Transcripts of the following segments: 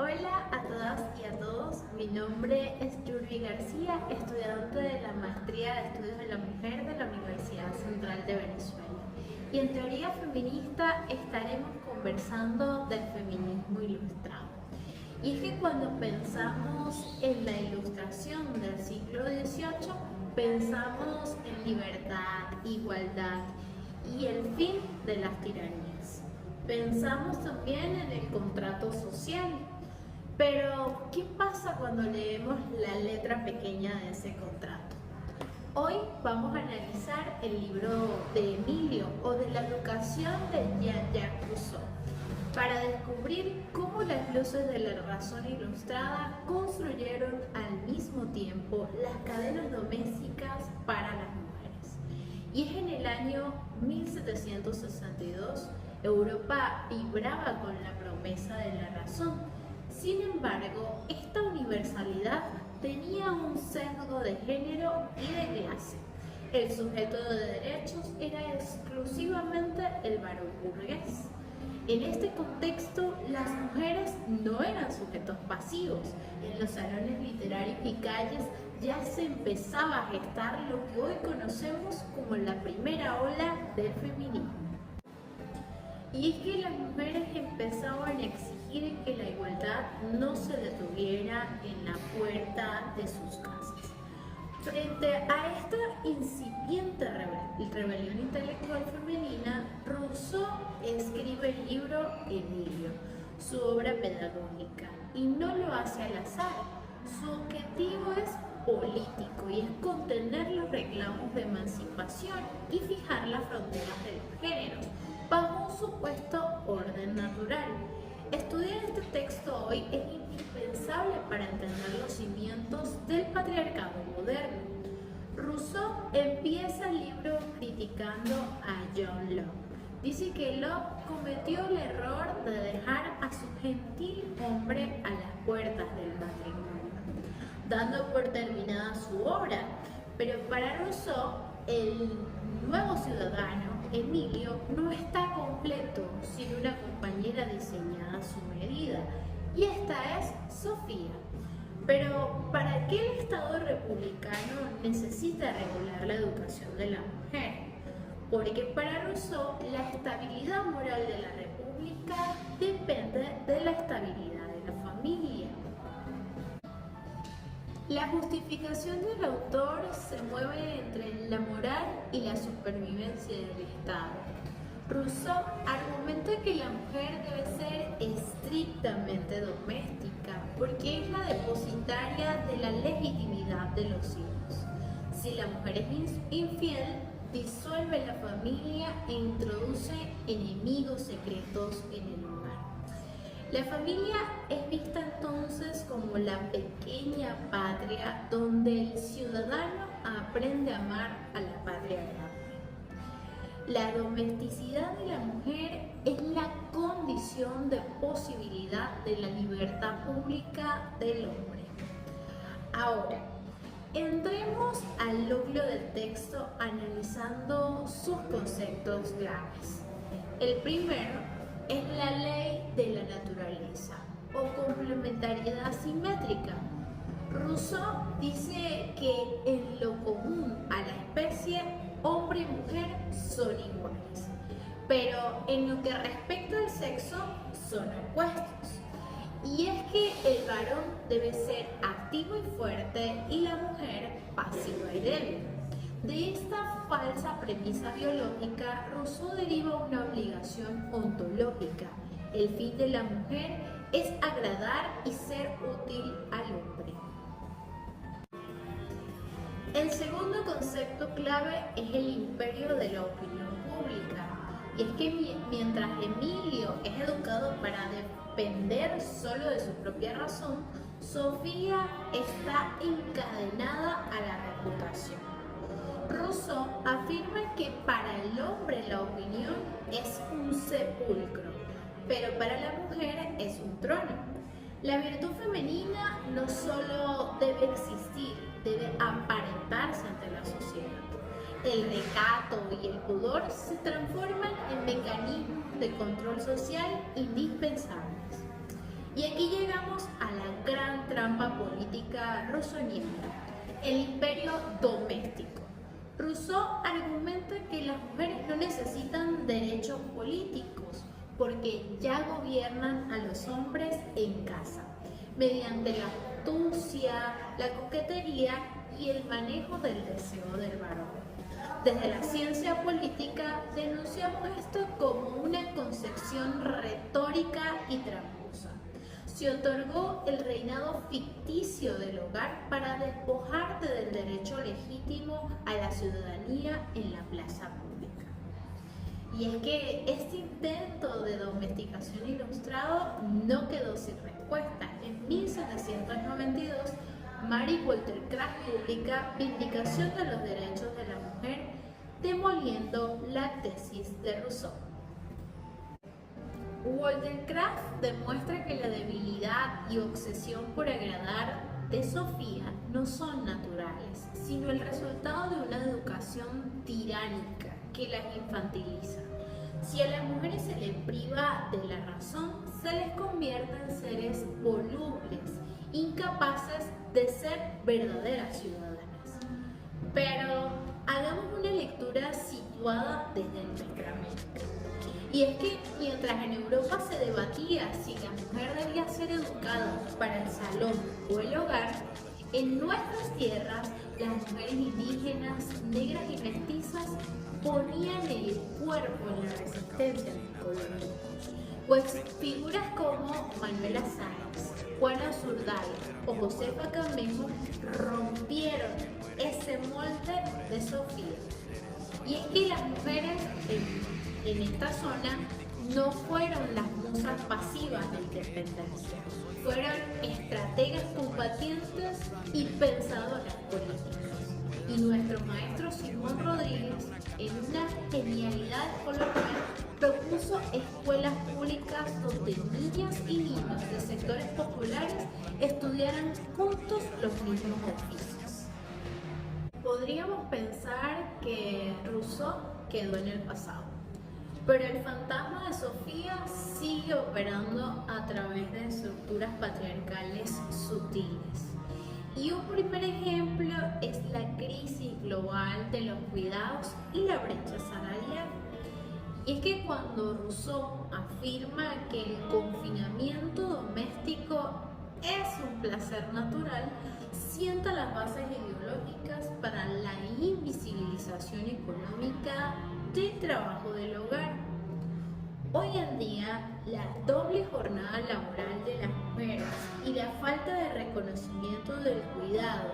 Hola a todas y a todos, mi nombre es Yurbi García, estudiante de la Maestría de Estudios de la Mujer de la Universidad Central de Venezuela. Y en Teoría Feminista estaremos conversando del feminismo ilustrado. Y es que cuando pensamos en la ilustración del siglo XVIII, pensamos en libertad, igualdad y el fin de las tiranías. Pensamos también en el contrato social. Pero, ¿qué pasa cuando leemos la letra pequeña de ese contrato? Hoy vamos a analizar el libro de Emilio o de la educación de Jean-Jacques Rousseau para descubrir cómo las luces de la razón ilustrada construyeron al mismo tiempo las cadenas domésticas para las mujeres. Y es en el año 1762, Europa vibraba con la promesa de la razón. Sin embargo, esta universalidad tenía un sesgo de género y de clase. El sujeto de derechos era exclusivamente el varón burgués. En este contexto, las mujeres no eran sujetos pasivos. En los salones literarios y calles ya se empezaba a gestar lo que hoy conocemos como la primera ola del feminismo. Y es que las mujeres empezaban a exigir que la igualdad no se detuviera en la puerta de sus casas. Frente a esta incipiente rebelión intelectual femenina, Rousseau escribe el libro Emilio, su obra pedagógica, y no lo hace al azar. Su objetivo es político y es contener los reclamos de emancipación y fijar las fronteras de los géneros bajo un supuesto orden natural. Estudiar este texto hoy es indispensable para entender los cimientos del patriarcado moderno. Rousseau empieza el libro criticando a John Locke. Dice que Locke cometió el error de dejar a su gentil hombre a las puertas del matrimonio, dando por terminada su obra. Pero para Rousseau, el nuevo ciudadano, Emilio, no está completo sin una compañera diseñada a su medida, y esta es Sofía. Pero ¿para qué el Estado republicano necesita regular la educación de la mujer? Porque para Rousseau la estabilidad moral de la república depende de la estabilidad de la familia. La justificación del autor se mueve entre la moral y la supervivencia del Estado. Rousseau argumenta que la mujer debe ser estrictamente doméstica porque es la depositaria de la legitimidad de los hijos. Si la mujer es infiel, disuelve la familia e introduce enemigos secretos en el hogar. La familia es vista entonces como la pequeña patria donde el ciudadano aprende a amar a la patria grande. La domesticidad de la mujer es la condición de posibilidad de la libertad pública del hombre. Ahora, entremos al núcleo del texto analizando sus conceptos claves. El primero es la ley de la naturaleza o complementariedad simétrica. Rousseau dice que en lo común a la especie, hombre y mujer son iguales, pero en lo que respecta al sexo son opuestos. Y es que el varón debe ser activo y fuerte y la mujer pasiva y débil. De esta falsa premisa biológica, Rousseau deriva una obligación ontológica. El fin de la mujer es agradar y ser útil al hombre. El segundo concepto clave es el imperio de la opinión pública. Y es que mientras Emilio es educado para depender solo de su propia razón, Sofía está encadenada a la reputación. Rousseau afirma que para el hombre la opinión es un sepulcro, pero para la mujer es un trono. La virtud femenina no solo debe existir, debe aparentarse ante la sociedad. El recato y el pudor se transforman en mecanismos de control social indispensables. Y aquí llegamos trampa política rusoniana, el imperio doméstico. Rousseau argumenta que las mujeres no necesitan derechos políticos porque ya gobiernan a los hombres en casa, mediante la astucia, la coquetería y el manejo del deseo del varón. Desde la ciencia política denunciamos esto como una concepción retórica y tramposa. Se otorgó el reinado ficticio del hogar para despojarte del derecho legítimo a la ciudadanía en la plaza pública. Y es que este intento de domesticación ilustrado no quedó sin respuesta. En 1792, Mary Wollstonecraft publica Vindicación de los Derechos de la Mujer, demoliendo la tesis de Rousseau. Wollstonecraft demuestra que la debilidad y obsesión por agradar de Sofía no son naturales, sino el resultado de una educación tiránica que las infantiliza. Si a las mujeres se les priva de la razón, se les convierte en seres volubles, incapaces de ser verdaderas ciudadanas. Pero hagamos una lectura situada desde nuestra mente. Y es que mientras en Europa se debatía si la mujer debía ser educada para el salón o el hogar, en nuestras tierras las mujeres indígenas, negras y mestizas ponían el cuerpo en la resistencia anticolonial. Pues figuras como Manuela Sáenz, Juana Zurday o Josefa Camejo rompieron ese molde de Sofía. Y es que las mujeres en esta zona no fueron las musas pasivas de independencia, fueron estrategas combatientes y pensadoras políticas. Y nuestro maestro Simón Rodríguez, en una genialidad coloquial, propuso escuelas públicas donde niñas y niños de sectores populares estudiaran juntos los mismos oficios. Podríamos pensar que Rousseau quedó en el pasado, pero el fantasma de Sofía sigue operando a través de estructuras patriarcales sutiles. Y un primer ejemplo es la crisis global de los cuidados y la brecha salarial. Y es que cuando Rousseau afirma que el confinamiento doméstico es un placer natural, sienta las bases ideológicas para la invisibilización económica del trabajo del hogar. Hoy en día, la doble jornada laboral de las mujeres y la falta de reconocimiento del cuidado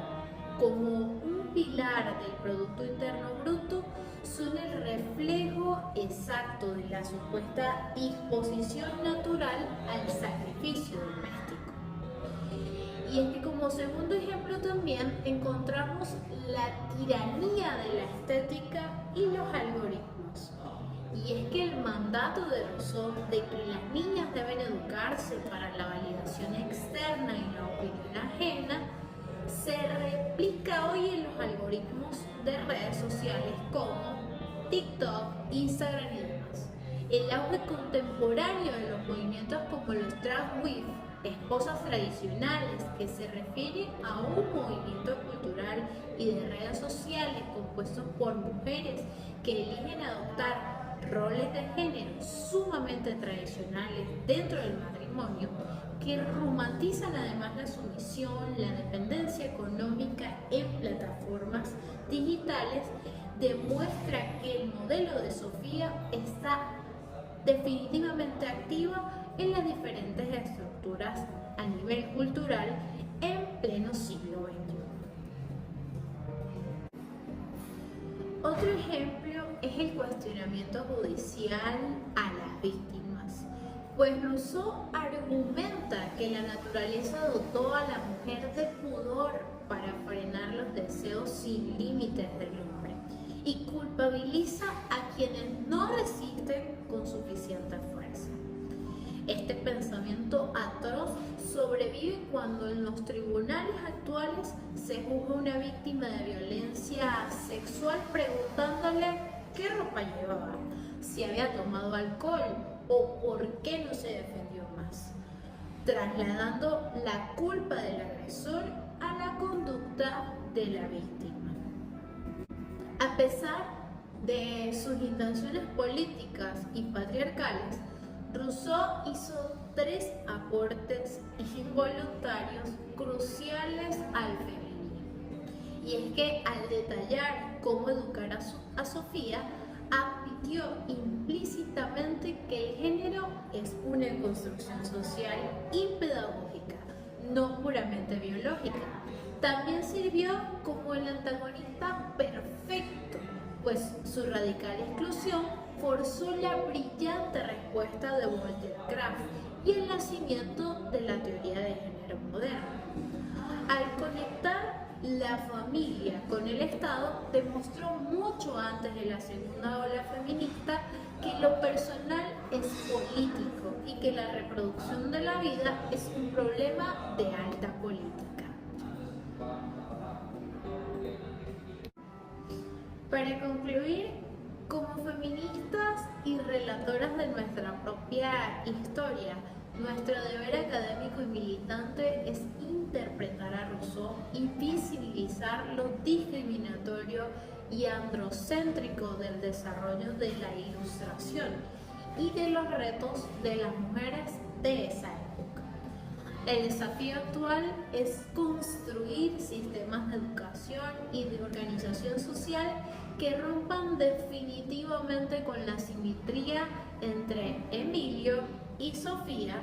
como un pilar del Producto Interno Bruto son el reflejo exacto de la supuesta disposición natural al sacrificio doméstico. Y es que como segundo ejemplo también encontramos la tiranía de la estética y los algoritmos. Y es que el mandato de Rousseau de que las niñas deben educarse para la validación externa y la opinión ajena se replica hoy en los algoritmos de redes sociales como TikTok, Instagram y demás. El auge contemporáneo de los movimientos como los trans wife, esposas tradicionales, que se refiere a un movimiento cultural y de redes sociales compuestos por mujeres que eligen adoptar roles de género sumamente tradicionales dentro del matrimonio, que romantizan además la sumisión, la dependencia económica en plataformas digitales, demuestra que el modelo de Sofía está definitivamente activa en las diferentes estructuras a nivel cultural en pleno siglo XXI. Otro ejemplo es el cuestionamiento judicial a las víctimas, pues Rousseau argumenta que la naturaleza dotó a la mujer de pudor para frenar los deseos sin límites del hombre y culpabiliza a quienes no resisten con suficiente fuerza. Este pensamiento atroz sobrevive cuando en los tribunales actuales se juzga a una víctima de violencia sexual preguntándole qué ropa llevaba, si había tomado alcohol o por qué no se defendió más. trasladando la culpa del agresor a la conducta de la víctima. A pesar de sus intenciones políticas y patriarcales, Rousseau hizo 3 aportes involuntarios cruciales al feminismo. Y es que al detallar cómo educar a Sofía, admitió implícitamente que el género es una construcción social y pedagógica, no puramente biológica. También sirvió como el antagonista perfecto, pues su radical exclusión forzó la brillante respuesta de Walter Kraft y el nacimiento de la teoría de género moderna. Al conectar la familia con el Estado, demostró mucho antes de la segunda ola feminista que lo personal es político y que la reproducción de la vida es un problema de alta política. Para concluir, como feministas y relatoras de nuestra propia historia, nuestro deber académico y militante es interpretar a Rousseau y visibilizar lo discriminatorio y androcéntrico del desarrollo de la Ilustración y de los retos de las mujeres de esa época. El desafío actual es construir sistemas de educación y de organización social que rompan definitivamente con la simetría entre Emilio y Sofía.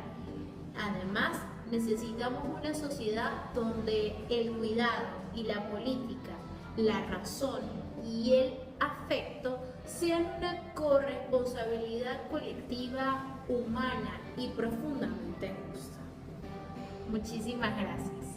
Además, necesitamos una sociedad donde el cuidado y la política, la razón y el afecto sean una corresponsabilidad colectiva, humana y profundamente justa. Muchísimas gracias.